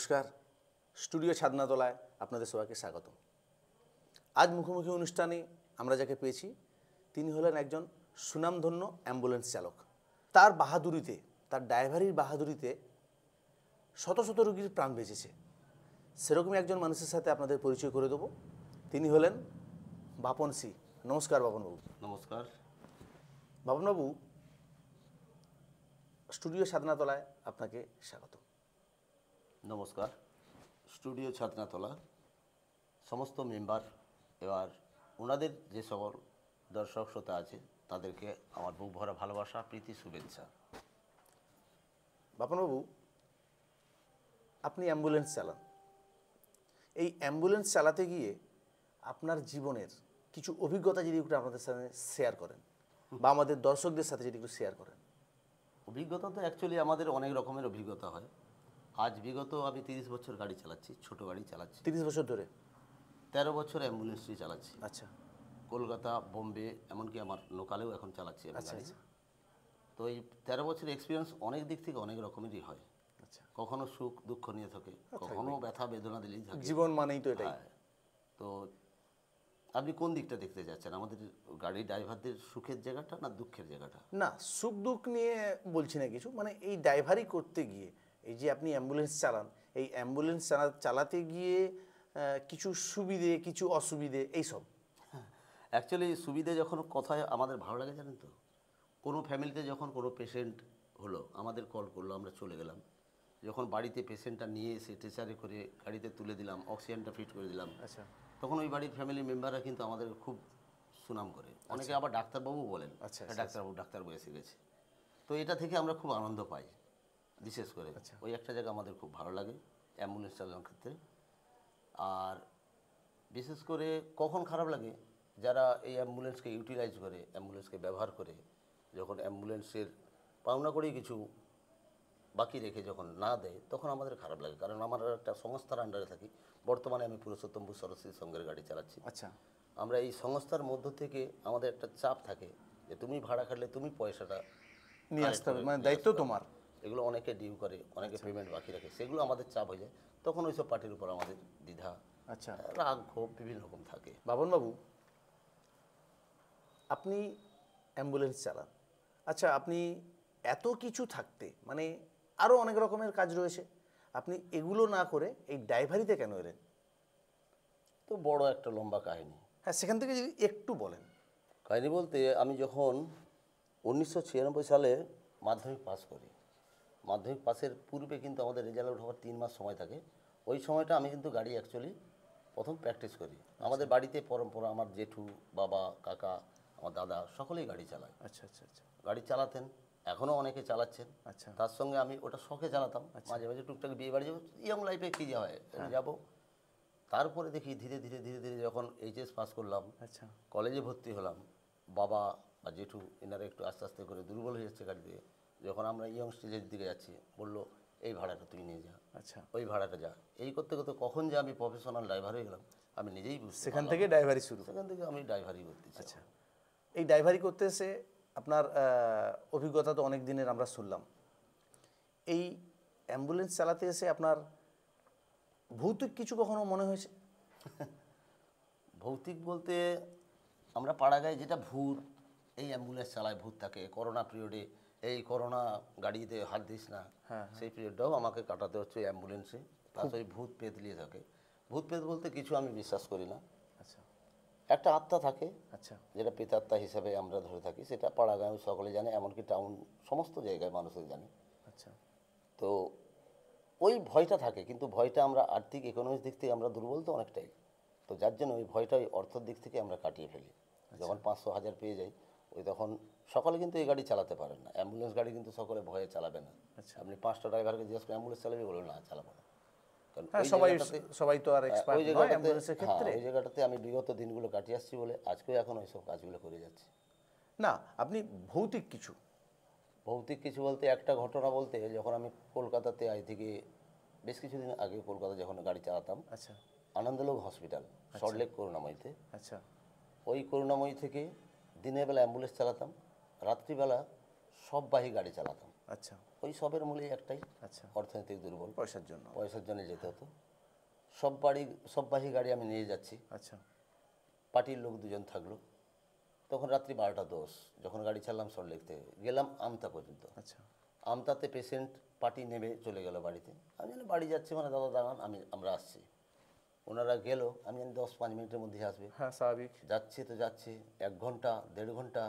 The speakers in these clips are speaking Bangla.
নমস্কার, স্টুডিও ছাদনাতলায় আপনাদের সবাইকে স্বাগত। আজ মুখোমুখি অনুষ্ঠানে আমরা যাকে পেয়েছি তিনি হলেন একজন সুনামধন্য অ্যাম্বুলেন্স চালক। তার বাহাদুরিতে, তার ড্রাইভারির বাহাদুরিতে শত শত রোগীর প্রাণ বেঁচেছে। সেরকমই একজন মানুষের সাথে আপনাদের পরিচয় করে দেবো। তিনি হলেন বাপন সি। নমস্কার বাপনবাবু। নমস্কার। বাপনবাবু, স্টুডিও ছাদনাতলায় আপনাকে স্বাগত। নমস্কার। স্টুডিও ছাদনাতলা সমস্ত মেম্বার, এবার ওনাদের যে সকল দর্শক শ্রোতা আছে তাদেরকে আমার বুক ভরা ভালোবাসা, প্রীতি, শুভেচ্ছা। বাপনবাবু, আপনি অ্যাম্বুলেন্স চালান। এই অ্যাম্বুলেন্স চালাতে গিয়ে আপনার জীবনের কিছু অভিজ্ঞতা যদি একটু আপনাদের সাথে শেয়ার করেন বা আমাদের দর্শকদের সাথে যদি একটু শেয়ার করেন। অভিজ্ঞতা তো অ্যাকচুয়ালি আমাদের অনেক রকমের অভিজ্ঞতা হয়। আজ বিগত আমি 30 বছর গাড়ি চালাচ্ছি, ছোট গাড়ি চালাচ্ছি। 30 বছর ধরে? 13 বছর অ্যাম্বুলেন্সই চালাচ্ছি। আচ্ছা। কলকাতা, বোম্বে, এমনকি আমার লোকালেও এখন চালাচ্ছি আমি আচ্ছা গাড়ি। আচ্ছা তো এই 13 বছর এক্সপিরিয়েন্স অনেক দিক থেকে অনেক রকমেরই হয়। আচ্ছা। কখনো সুখ দুঃখ নিয়ে থাকে, কখনো ব্যথা বেদনা দিলেই থাকে। জীবন মানেই তো এটাই। হ্যাঁ। তো আপনি কোন দিকটা দেখতে যাচ্ছেন, আমাদের গাড়ি ড্রাইভারদের সুখের জায়গাটা না দুঃখের জায়গাটা? না, সুখ দুঃখ নিয়ে বলছি না কিছু, মানে এই ড্রাইভারি করতে গিয়ে, এই যে আপনি অ্যাম্বুলেন্স চালান, এই অ্যাম্বুলেন্স চালাতে গিয়ে কিছু সুবিধে, কিছু অসুবিধে, এইসব। অ্যাকচুয়ালি সুবিধে যখন কথায় আমাদের ভালো লাগে জানেন তো, কোনো ফ্যামিলিতে যখন কোনো পেশেন্ট হলো, আমাদের কল করলো, আমরা চলে গেলাম। যখন বাড়িতে পেশেন্টটা নিয়ে এসে ট্রেচারে করে গাড়িতে তুলে দিলাম, অক্সিজেনটা ফিট করে দিলাম, আচ্ছা। তখন ওই বাড়ির ফ্যামিলি মেম্বাররা কিন্তু আমাদের খুব সুনাম করে। অনেকে আবার ডাক্তারবাবু বলেন, আচ্ছা, ডাক্তারবাবু এসে গেছে। তো এটা থেকে আমরা খুব আনন্দ পাই, বিশেষ করে ওই একটা জায়গা আমাদের খুব ভালো লাগে অ্যাম্বুলেন্স চালানোর ক্ষেত্রে। আর বিশেষ করে কখন খারাপ লাগে, যারা এই অ্যাম্বুলেন্সকে ইউটিলাইজ করে, অ্যাম্বুলেন্সকে ব্যবহার করে, যখন অ্যাম্বুলেন্সের পাওনা করেই কিছু বাকি রেখে যখন না দেয়, তখন আমাদের খারাপ লাগে। কারণ আমরা একটা সংস্থার আন্ডারে থাকি। বর্তমানে আমি পুরুষোত্তমপুর সরস্বতী সংঘের গাড়ি চালাচ্ছি। আচ্ছা। আমরা এই সংস্থার মধ্য থেকে আমাদের একটা চাপ থাকে যে তুমি ভাড়া খাটলে তুমি পয়সাটা নিয়ে আসতে হবে, মানে দায়িত্ব তোমার। এগুলো অনেকে ডিউ করে, অনেকে পেমেন্ট বাকি রাখে, সেগুলো আমাদের চাপ হয়ে যায়। তখন ওইসব পার্টির উপর আমাদের দ্বিধা, আচ্ছা, রাগ, ক্ষোভ বিভিন্ন রকম থাকে। বাবনবাবু, আপনি অ্যাম্বুলেন্স চালান। আচ্ছা, আপনি এত কিছু থাকতে, মানে আরও অনেক রকমের কাজ রয়েছে, আপনি এগুলো না করে এই ড্রাইভারিতে কেন এলেন? তো বড় একটা লম্বা কাহিনী। হ্যাঁ, সেখান থেকে যদি একটু বলেন। কাহিনী বলতে, আমি যখন 1996 সালে মাধ্যমিক পাস করি, মাধ্যমিক পাসের পূর্বে কিন্তু আমাদের রেজাল্ট আউট হওয়ার 3 মাস সময় থাকে। ওই সময়টা আমি কিন্তু গাড়ি অ্যাকচুয়ালি প্রথম প্র্যাকটিস করি। আমাদের বাড়িতে পরম্পরা, আমার জেঠু, বাবা, কাকা, আমার দাদা সকলেই গাড়ি চালায়। আচ্ছা আচ্ছা আচ্ছা। গাড়ি চালাতেন, এখনও অনেকে চালাচ্ছেন। আচ্ছা। তার সঙ্গে আমি ওটা শখে চালাতাম। মাঝে মাঝে টুকটাক বিয়ে বাড়ি যাবো, ইয়ং লাইফে কী যা হয় যাবো। তারপরে দেখি ধীরে ধীরে ধীরে ধীরে যখন এইচএস পাস করলাম, আচ্ছা, কলেজে ভর্তি হলাম, বাবা বা জেঠু এনারা একটু আস্তে আস্তে করে দুর্বল হয়ে যাচ্ছে গাড়ি দিয়ে। যখন আমরা ইয়ং স্টেজের দিকে যাচ্ছি, বললো এই ভাড়াটা তুই নিয়ে যা, আচ্ছা। ওই ভাড়াটা যা। এই করতে করতে কখন যে আমি প্রফেশনাল ড্রাইভার হয়ে গেলাম আমি নিজেই বুঝতে সেখান থেকে ড্রাইভারি শুরু। সেখান থেকে আমি ড্রাইভারই করতেছি। আচ্ছা, এই ড্রাইভারি করতে এসে আপনার অভিজ্ঞতা তো অনেক দিনের আমরা শুনলাম। এই অ্যাম্বুলেন্স চালাতে এসে আপনার ভৌতিক কিছু কখনো মনে হয়েছে? ভৌতিক বলতে, আমরা পাড়া গায়ে যেটা ভূত, এই অ্যাম্বুলেন্স চালায় ভূত থাকে। করোনা পিরিয়ডে, এই করোনা গাড়িতে হাত দিস না, সেই পিরিয়ডটাও আমাকে কাটাতে হচ্ছে অ্যাম্বুলেন্সে। প্লাস ওই ভূত পেত নিয়ে থাকে। ভূত পেত বলতে কিছু আমি বিশ্বাস করি না। আচ্ছা। একটা আত্মা থাকে, আচ্ছা। যেটা পেতাত্মা হিসাবে আমরা ধরে থাকি, সেটা পাড়া গাঁয়ে সকলে জানে, এমনকি টাউন সমস্ত জায়গায় মানুষের জানে। আচ্ছা। তো ওই ভয়টা থাকে, কিন্তু ভয়টা আমরা আর্থিক ইকোনমিক্স দিক থেকে আমরা দুর্বল তো অনেকটাই। তো যার জন্য ওই ভয়টা ওই অর্থের দিক থেকে আমরা কাটিয়ে ফেলি। যখন 500-1000 পেয়ে যাই, ওই তখন সকলে কিন্তু এই গাড়ি চালাতে পারেন না। অ্যাম্বুলেন্স গাড়ি কিন্তু সকলে ভয়ে চালাবে না। আপনি 5টা ড্রাইভারকে জিজ্ঞেস করে অ্যাম্বুলেন্স চালাবে, বলবে না চালাবো না। কারণ সবাই তো আর এক্সপার্ট নয় অ্যাম্বুলেন্সের ক্ষেত্রে। ওই জায়গাটাতে আমি বিগত দিনগুলো কাটিয়ে আসছি বলে আজকেও এখন ওইসব কাজগুলো করে যাচ্ছি। না, আপনি ভৌতিক কিছু বলতে একটা ঘটনা বলতে, যখন আমি কলকাতাতে আজ থেকে বেশ কিছুদিন আগে কলকাতা যখন গাড়ি চালাতাম, আচ্ছা, আনন্দলোক হসপিটাল, সল্টলেক করুণাময়ীতে। আচ্ছা। ওই করুণাময়ী থেকে দিনের বেলা অ্যাম্বুলেন্স চালাতাম, রাত্রিবেলা সববাহী গাড়ি চালাতাম। আচ্ছা ওই সবের মূলেই একটাই, আচ্ছা, অর্থনৈতিক দুর্বল, পয়সার জন্য। পয়সার জন্য যেতে হতো। সববাহী গাড়ি আমি নিয়ে যাচ্ছি, আচ্ছা পার্টির লোক দুজন থাকলো। তখন রাত্রি 12টা 10, যখন গাড়ি ছাড়লাম সল্টলেক থেকে, গেলাম আমতা পর্যন্ত। আচ্ছা আমতাতে পেশেন্ট পার্টি নেমে চলে গেল বাড়িতে। আমি জানি বাড়ি যাচ্ছি মানে দাদা দাঁড়ান, আমরা আসছি। ওনারা গেল, আমি জানি 10-5 মিনিটের মধ্যে আসবে। হ্যাঁ স্বাভাবিক। যাচ্ছে তো যাচ্ছে, 1 ঘন্টা 1.5 ঘন্টা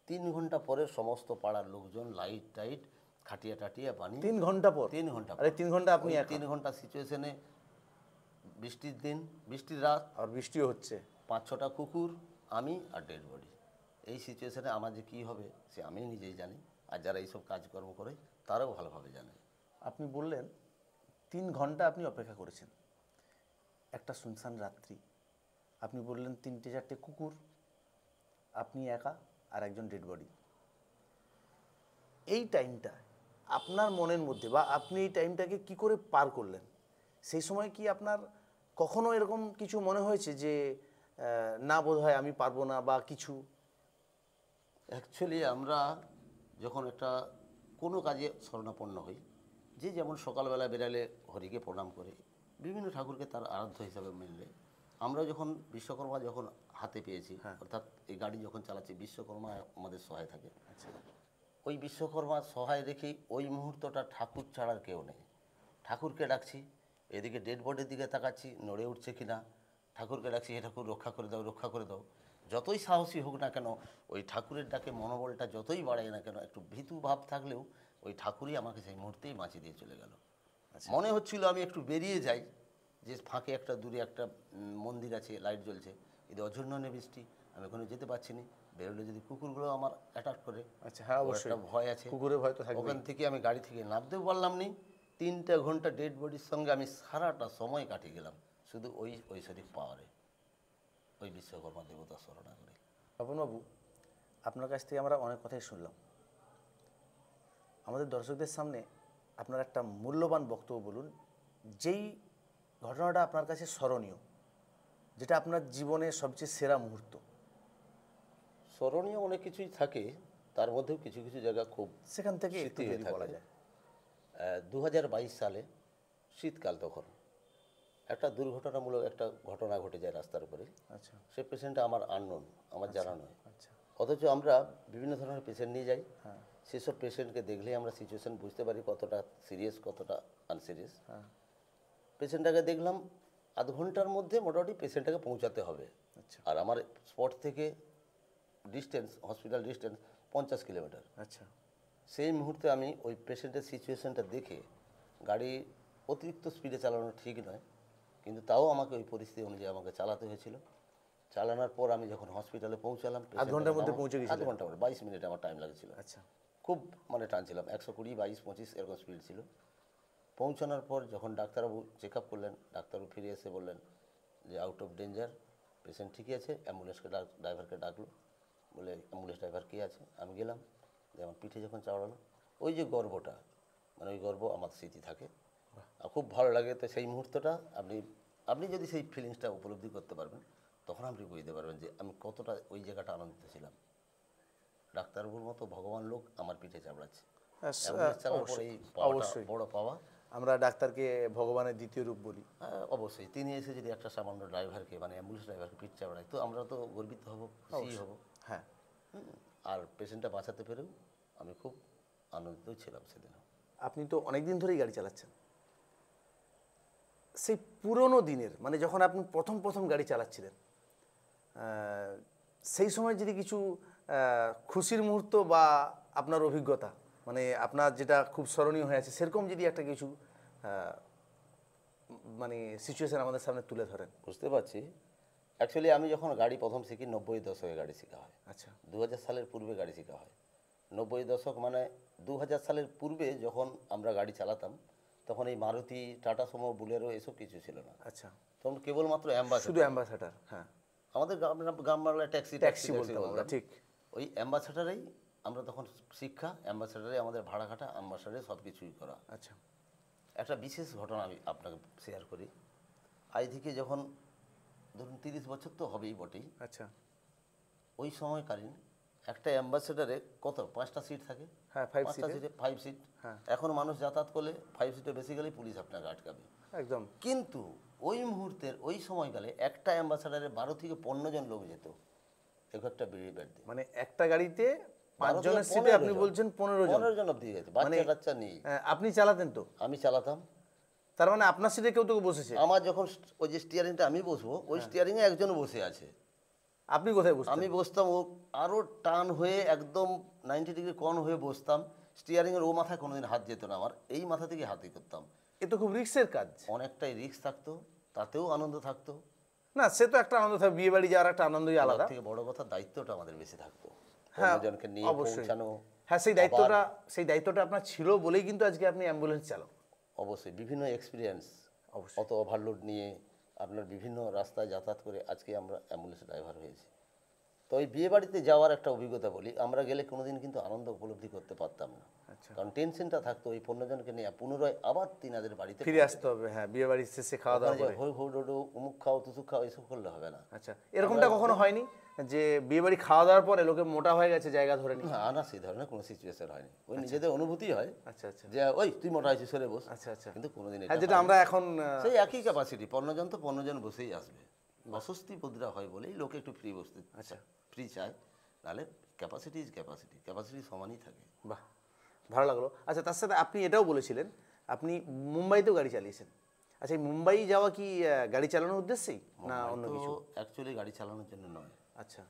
3 ঘন্টা পরে সমস্ত পাড়ার লোকজন লাইট টাইট খাটিয়া টাটিয়া বানিয়ে 3 ঘন্টা পর? 3 ঘন্টা আরে 3 ঘন্টা আপনি 3 ঘন্টা সিচুয়েশনে, বৃষ্টির দিন, বৃষ্টির রাত, আর বৃষ্টিও হচ্ছে, 5-6টা কুকুর, আমি আর ডেড বডি। এই সিচুয়েশনে আমার যে কী হবে সে আমি নিজেই জানি, আর যারা এইসব কাজকর্ম করে তারাও ভালোভাবে জানে। আপনি বললেন 3 ঘন্টা আপনি অপেক্ষা করেছেন, একটা শুনশান রাত্রি, আপনি বললেন 3-4টে কুকুর, আপনি একা আর একজন ডেড বডি। এই টাইমটা আপনার মনের মধ্যে, বা আপনি এই টাইমটাকে কি করে পার করলেন? সেই সময় কি আপনার কখনো এরকম কিছু মনে হয়েছে যে না বোধহয় আমি পারবো না বা কিছু? অ্যাকচুয়ালি আমরা যখন একটা কোনো কাজে শরণাপন্ন হই, যে যেমন সকালবেলা বেরালে হরিকে প্রণাম করে, বিভিন্ন ঠাকুরকে তার আরাধ্য হিসাবে মিললে, আমরা যখন বিশ্বকর্মা যখন হাতে পেয়েছি, অর্থাৎ এই গাড়ি যখন চালাচ্ছি, বিশ্বকর্মা আমাদের সহায় থাকে। ওই বিশ্বকর্মার সহায় রেখেই ওই মুহূর্তটা ঠাকুর ছাড়ার কেউ নেই। ঠাকুরকে ডাকছি, এদিকে ডেড বডির দিকে তাকাচ্ছি নড়ে উঠছে কিনা, ঠাকুরকে ডাকছি, হে ঠাকুর রক্ষা করে দাও, রক্ষা করে দাও। যতই সাহসী হোক না কেন, ওই ঠাকুরের ডাকে মনোবলটা যতই বাড়ায় না কেন, একটু ভীতু ভাব থাকলেও ওই ঠাকুরই আমাকে সেই মুহূর্তেই বাঁচিয়ে দিয়ে চলে গেল। মনে হচ্ছিল আমি একটু বেরিয়ে যাই, যে ফাঁকে একটা দূরে একটা মন্দির আছে, লাইট জ্বলছে, এদের অঝর্ণনে বৃষ্টি, আমি ওখানে যেতে পারছি না। বেরোলে যদি কুকুরগুলো আমার অ্যাটাক করে, আচ্ছা হ্যাঁ অবশ্যই একটা ভয় আছে, কুকুরের ভয় তো থাকবে। ওখান থেকে আমি গাড়ি থেকে নামতেও পারলাম নি। 3টা ঘন্টা ডেড বডির সঙ্গে আমি সারাটা সময় কাটিয়ে গেলাম শুধু ওই ঐশ্বরিক পাওয়ারে, ওই বিশ্বকর্মা দেবতার স্মরণা করে। বাবু, আপনার কাছ থেকে আমরা অনেক কথাই শুনলাম। আমাদের দর্শকদের সামনে আপনার একটা মূল্যবান বক্তব্য বলুন, যেই ঘটনাটা আপনার কাছে স্মরণীয়, যেটা আপনার জীবনের সবচেয়ে সেরা মুহূর্ত। স্মরণীয় অনেক কিছুই থাকে, তার মধ্যেও কিছু কিছু জায়গা খুব সেখান থেকে একটু স্মৃতি হয়ে যদি বলা থাকে। যায়। 2022 সালে শীতকাল, তখন একটা দুর্ঘটনামূলক একটা ঘটনা ঘটে যায় রাস্তার উপরে। আচ্ছা সে পেশেন্টটা আমার আননোন, আমার জানা নয়। আচ্ছা অথচ আমরা বিভিন্ন ধরনের পেশেন্ট নিয়ে যাই, হ্যাঁ সেসব পেশেন্টকে দেখলেই আমরা সিচুয়েশন বুঝতে পারি কতটা সিরিয়াস কতটা আনসিরিয়াস। হ্যাঁ পেশেন্টটাকে দেখলাম, আধ ঘন্টার মধ্যে মোটামুটি পেশেন্টটাকে পৌঁছাতে হবে। আচ্ছা আর আমার স্পট থেকে ডিস্টেন্স, হসপিটাল ডিস্টেন্স 50 কিলোমিটার। আচ্ছা সেই মুহূর্তে আমি ওই পেশেন্টের সিচুয়েশনটা দেখে, গাড়ি অতিরিক্ত স্পিডে চালানো ঠিক নয়, কিন্তু তাও আমাকে ওই পরিস্থিতি অনুযায়ী আমাকে চালাতে হয়েছিল। চালানোর পর আমি যখন হসপিটালে পৌঁছালাম, আধ ঘন্টার মধ্যে পৌঁছে গেছিলেন? আধ ঘন্টা পরে 22 মিনিট আমার টাইম লাগছিল। আচ্ছা খুব মানে টানছিলাম, 120, 22, 25 এরকম স্পিড ছিল। পৌঁছানোর পর যখন ডাক্তারবাবু চেক আপ করলেন, ডাক্তারবাবু ফিরে এসে বললেন যে আউট অফ ডেঞ্জার, পেশেন্ট ঠিকই আছে, অ্যাম্বুলেন্সকে ড্রাইভারকে ডাকলো। বলে অ্যাম্বুলেন্স ড্রাইভার কে আছে? আমি গেলাম, যে আমার পিঠে যখন চাওড়ালো, ওই যে গর্বটা, মানে ওই গর্ব আমার স্মৃতি থাকে আর খুব ভালো লাগে। তো সেই মুহূর্তটা আপনি যদি সেই ফিলিংসটা উপলব্ধি করতে পারবেন, তখন আপনি বুঝতে পারবেন যে আমি কতটা ওই জায়গাটা আনন্দিত ছিলাম। ডাক্তারবাবুর মতো ভগবান লোক আমার পিঠে চাপড়াচ্ছে। অ্যাম্বুলেন্স চালানোর পরে এই পাওয়াটা বড় পাওয়া। আমরা ডাক্তারকে ভগবানের দ্বিতীয় রূপ বলি। হ্যাঁ অবশ্যই, তিনি এসে যদি একটা সামান্য ড্রাইভারকে, মানে অ্যাম্বুলেন্স ড্রাইভারকে পিঠ চাপড়ায়, তো আমরা তো গর্বিত হব, খুশি হব। হ্যাঁ আর পেশেন্টটা বাঁচাতে পেরেও আমি খুব আনন্দিত ছিলাম সেদিন। আপনি তো অনেক দিন ধরেই গাড়ি চালাচ্ছেন, সেই পুরনো দিনের, মানে যখন আপনি প্রথম প্রথম গাড়ি চালাচ্ছিলেন, সেই সময় যদি কিছু খুশির মুহূর্ত বা আপনার অভিজ্ঞতা, মানে আপনার যেটা খুব স্মরণীয় হয়ে আছে, সেরকম যদি একটা কিছু মানে সিচুয়েশন আমাদের সামনে তুলে ধরেন। বুঝতে পারছি। অ্যাকচুয়ালি আমি যখন গাড়ি প্রথম শিখি, 90 দশকে গাড়ি শেখা হয়। আচ্ছা 2000 সালের পূর্বে গাড়ি শেখা হয়। 90 দশক মানে 2000 সালের পূর্বে যখন আমরা গাড়ি চালাতাম, তখন এই মারুতি, টাটা সুমো, বুলেরো এসব কিছু ছিল না। আচ্ছা তখন কেবলমাত্র অ্যাম্বাসেডর, শুধু অ্যাম্বাসেডর। হ্যাঁ আমাদের গ্রাম বাংলায় ট্যাক্সি ট্যাক্সি বলতাম আমরা, ঠিক। ওই অ্যাম্বাসেডারেই আমরা তখন শিক্ষা, অ্যাম্বাসেডারে আমাদের ভাড়া কাটা, অ্যাম্বাসেডারে সব কিছুই করা। আচ্ছা একটা বিশেষ ঘটনা আমি আপনাকে শেয়ার করি। আজ থেকে যখন ধরুন 30 বছর তো হবেই বটেই। আচ্ছা ওই সময়কালীন একটা অ্যাম্বাসেডারে কত 5টা সিট থাকে? হ্যাঁ 5 5টা সিটে সিটে 5 সিট। এখন মানুষ যাতায়াত করলে 5 সিটে বেসিক্যালি পুলিশ আপনাকে আটকাবে। একদম। কিন্তু ওই মুহূর্তের ওই সময়কালে একটা অ্যাম্বাসেডারে 12 থেকে 15 জন লোক যেত এক একটা বিড়ি বেড দিয়ে। মানে একটা গাড়িতে 5 12 জনের থেকে সিটে 15 আপনি জন। বলছেন 15 জন। 15 জন অব্দি যেত, বাচ্চা কাচ্চা নেই। আপনি চালাতেন তো? আমি চালাতাম। তার মানে আপনার সিটে কেউ তো বসেছে? আমার যখন ওই যে স্টিয়ারিংটা আমি বসবো, ওই স্টিয়ারিংয়ে একজন বসে আছে। আপনি কোথায় বসতেন? আমি বসতাম ও আরও টান হয়ে একদম 90 ডিগ্রি কোণ হয়ে বসতাম। স্টিয়ারিংয়ের ও মাথায় কোনোদিন হাত যেত না আমার, এই মাথা থেকে হাতই করতাম। এ তো খুব রিস্কের কাজ। অনেকটাই রিস্ক থাকতো, তাতেও আনন্দ থাকতো। না সে তো একটা আনন্দ থাকে, বিয়ে বাড়ি যাওয়ার একটা আনন্দই আলাদা। তার থেকে বড় কথা দায়িত্বটা আমাদের বেশি থাকতো, হ্যাঁ অন্যজনকে নিয়ে অবশ্যই। পৌঁছানো। হ্যাঁ সেই দায়িত্বটা আপনার ছিল বলেই কিন্তু আজকে আপনি অ্যাম্বুলেন্স চালক। অবশ্যই বিভিন্ন এক্সপিরিয়েন্স, অবশ্যই। অত ওভারলোড নিয়ে আপনার বিভিন্ন রাস্তায় যাতায়াত করে আজকে আমরা অ্যাম্বুলেন্স ড্রাইভার হয়েছি। তো ওই বিয়ে বাড়িতে যাওয়ার একটা অভিজ্ঞতা বলি, আমরা গেলে কোনোদিন কিন্তু আনন্দ উপলব্ধি করতে পারতাম না। আচ্ছা। কারণ টেনশনটা থাকতো ওই 15 জনকে নিয়ে পুনরায় আবার তিনাদের বাড়িতে ফিরে আসতে হবে। হ্যাঁ বিয়ে বাড়ির শেষে খাওয়া দাওয়া করে। হই হই ডোডো উমুক খাও তুসুক খাও এসব করলে হবে না। আচ্ছা এরকমটা কখনো হয়নি যে বিয়ে বাড়ি খাওয়া দাওয়ার পরে লোকে মোটা হয়ে গেছে জায়গা ধরে নি? না সেই ধরনের কোনো সিচুয়েশন হয়নি। ওই নিজেদের অনুভূতি হয় আচ্ছা আচ্ছা যে ওই তুই মোটা হয়েছিস সরে বস। আচ্ছা আচ্ছা। কিন্তু কোনোদিন হ্যাঁ যেটা আমরা এখন সেই একই ক্যাপাসিটি 15 জন তো 15 জন বসেই আসবে। অস্বস্তি বোধরা হয় বলেই লোকে একটু ফ্রি বসতে আচ্ছা ফ্রি চায়, নাহলে ক্যাপাসিটি ইজ ক্যাপাসিটি সমানই থাকে। বাহ ভালো লাগলো। আচ্ছা তার সাথে আপনি এটাও বলেছিলেন আপনি মুম্বাইতেও গাড়ি চালিয়েছেন। আচ্ছা এই মুম্বাই যাওয়া কি গাড়ি চালানোর উদ্দেশ্যেই না অন্য কিছু? অ্যাকচুয়ালি গাড়ি চালানোর জন্য নয়। আচ্ছা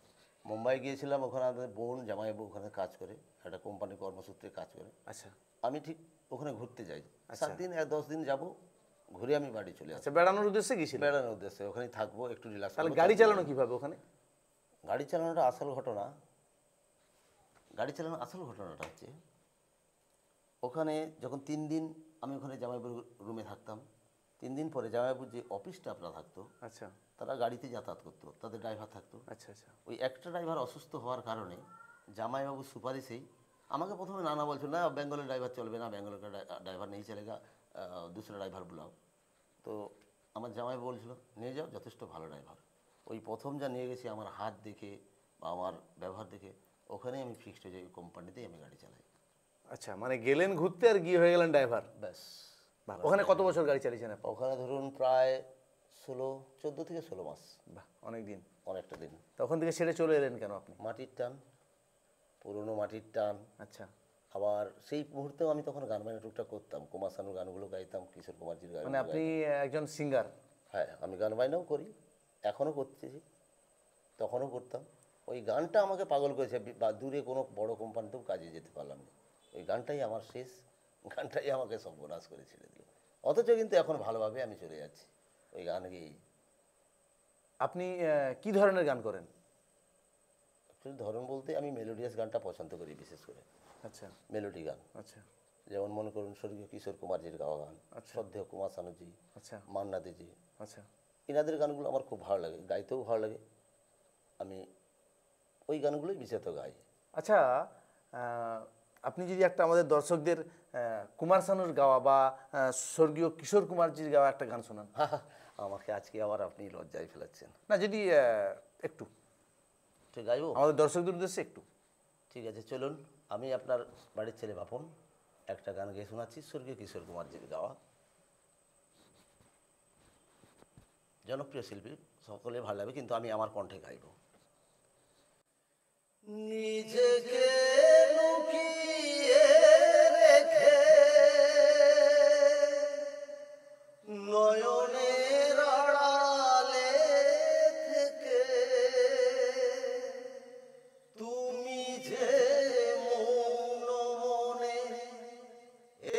মুম্বাই গিয়েছিলাম, ওখানে আমাদের বোন জামাইবাবু ওখানে কাজ করে, একটা কোম্পানি কর্মসূত্রে কাজ করে। আচ্ছা আমি ঠিক ওখানে ঘুরতে যাই, 7 দিন 10 দিন যাব, ঘুরে আমি বাড়ি চলে আসি। আচ্ছা বেড়ানোর উদ্দেশ্যে গিয়েছিলেন? বেড়ানোর উদ্দেশ্যে ওখানে থাকবো, একটু রিল্যাক্স। তাহলে গাড়ি চালানো কিভাবে ওখানে? গাড়ি চালানোটা আসল ঘটনা, গাড়ি চালানোর আসল ঘটনাটা হচ্ছে ওখানে যখন 3 দিন আমি ওখানে জামাইবাবুর রুমে থাকতাম, 3 দিন পরে জামাইবাবুর যে অফিস স্টাফরা থাকতো আচ্ছা তারা গাড়িতে যাতায়াত করতো, তাদের ড্রাইভার থাকতো। আচ্ছা আচ্ছা ওই একটা ড্রাইভার অসুস্থ হওয়ার কারণে জামাইবাবুর সুপারিশেই আমাকে প্রথমে নানা বলছিল না বেঙ্গলের ড্রাইভার চলবে না, বেঙ্গলের ড্রাইভার নেই চলেগা, দুসরা ড্রাইভার বুলাও। তো আমার জামাইবাবু বলছিল নিয়ে যাও, যথেষ্ট ভালো ড্রাইভার। ওই প্রথম যা নিয়ে গেছি আমার হাত দেখে বা আমার ব্যবহার দেখে ওখানেই আমি ফিক্সড হয়ে যাই, ওই কোম্পানিতেই আমি গাড়ি চালাই। আচ্ছা মানে গেলেন ঘুরতে আর গিয়ে হয়ে গেলেন ড্রাইভার। ব্যাস। ওখানে কত বছর গাড়ি চালিয়েছেন আপনি? ওখানে ধরুন প্রায় 14 থেকে 16 মাস। বাহ অনেক দিন। অনেকটা দিন। তখন থেকে ছেড়ে চলে এলেন কেন আপনি? মাটির টান, পুরনো মাটির টান। আচ্ছা আবার সেই মুহূর্তেও আমি তখন গান বাজনা টুকটাক করতাম, কুমার শানুর গানগুলো গাইতাম, কিশোর কুমারজির গান। মানে আপনি একজন সিঙ্গার? হ্যাঁ আমি গান বাজনাও করি, এখনও করতেছি, তখনও করতাম। ওই গানটা আমাকে পাগল করেছে, বা দূরে কোনো বড় কোম্পানিতেও কাজে যেতে পারলাম না। ওই গানটাই আমার শেষ, গানটাই আমাকে সর্বনাশ করে ছেড়ে দিল। অথচ কিন্তু এখন ভালোভাবে আমি চলে যাচ্ছি ওই গান গেয়েই। আপনি কি ধরনের গান করেন? অ্যাকচুয়ালি ধরন বলতে আমি মেলোডিয়াস গানটা পছন্দ করি বিশেষ করে। আচ্ছা মেলোডি গান, আচ্ছা যেমন মনে করুন স্বর্গীয় কিশোর কুমারজির গাওয়া গান, শ্রদ্ধেয় কুমার শানুজি, আচ্ছা মান্না দেজি, আচ্ছা এনাদের গানগুলো আমার খুব ভালো লাগে, গাইতেও ভালো লাগে। আমি ওই গানগুলোই বিশেষত গাই। আচ্ছা আপনি যদি একটা আমাদের দর্শকদের কুমার শানুর গাওয়া বা স্বর্গীয় কিশোর কুমারজির গাওয়া একটা গান শোনান। আমাকে আজকে আবার আপনি লজ্জায় ফেলাচ্ছেন। না যদি একটু ঠিক গাইব আমাদের দর্শকদের উদ্দেশ্যে একটু। ঠিক আছে চলুন, আমি আপনার বাড়ির ছেলে বাপন একটা গান গেয়ে শোনাচ্ছি, স্বর্গীয় কিশোর কুমারজির গাওয়া, জনপ্রিয় শিল্পী, সকলে ভালো লাগবে, কিন্তু আমি আমার কণ্ঠে গাইব। নিজেকে লুকিয়ে রেখে নয়নের আড়ালে থেকে তুমি যে মৌন মনে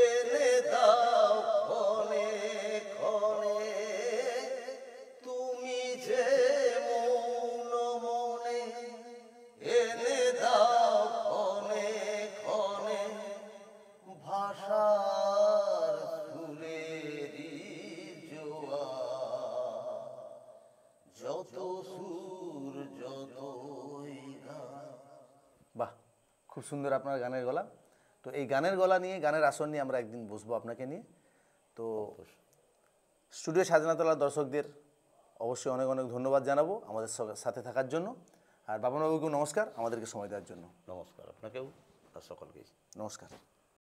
এনে দাও ক্ষণে ক্ষণে, তুমি যে মৌন মনে এনে দাও ক্ষণে ক্ষণে, ভাষার সুরেরই জোয়ার, যত সুর যতই গান। বাহ খুব সুন্দর আপনার গানের গলা। তো এই গানের গলা নিয়ে, গানের আসর নিয়ে আমরা একদিন বসবো আপনাকে নিয়ে। তো স্টুডিও ছাদনাতলার দর্শকদের অবশ্যই অনেক অনেক ধন্যবাদ জানাবো আমাদের সাথে থাকার জন্য। আর বাবনবাবুকেও নমস্কার আমাদেরকে সময় দেওয়ার জন্য। নমস্কার আপনাকেও আর সকলকেই নমস্কার।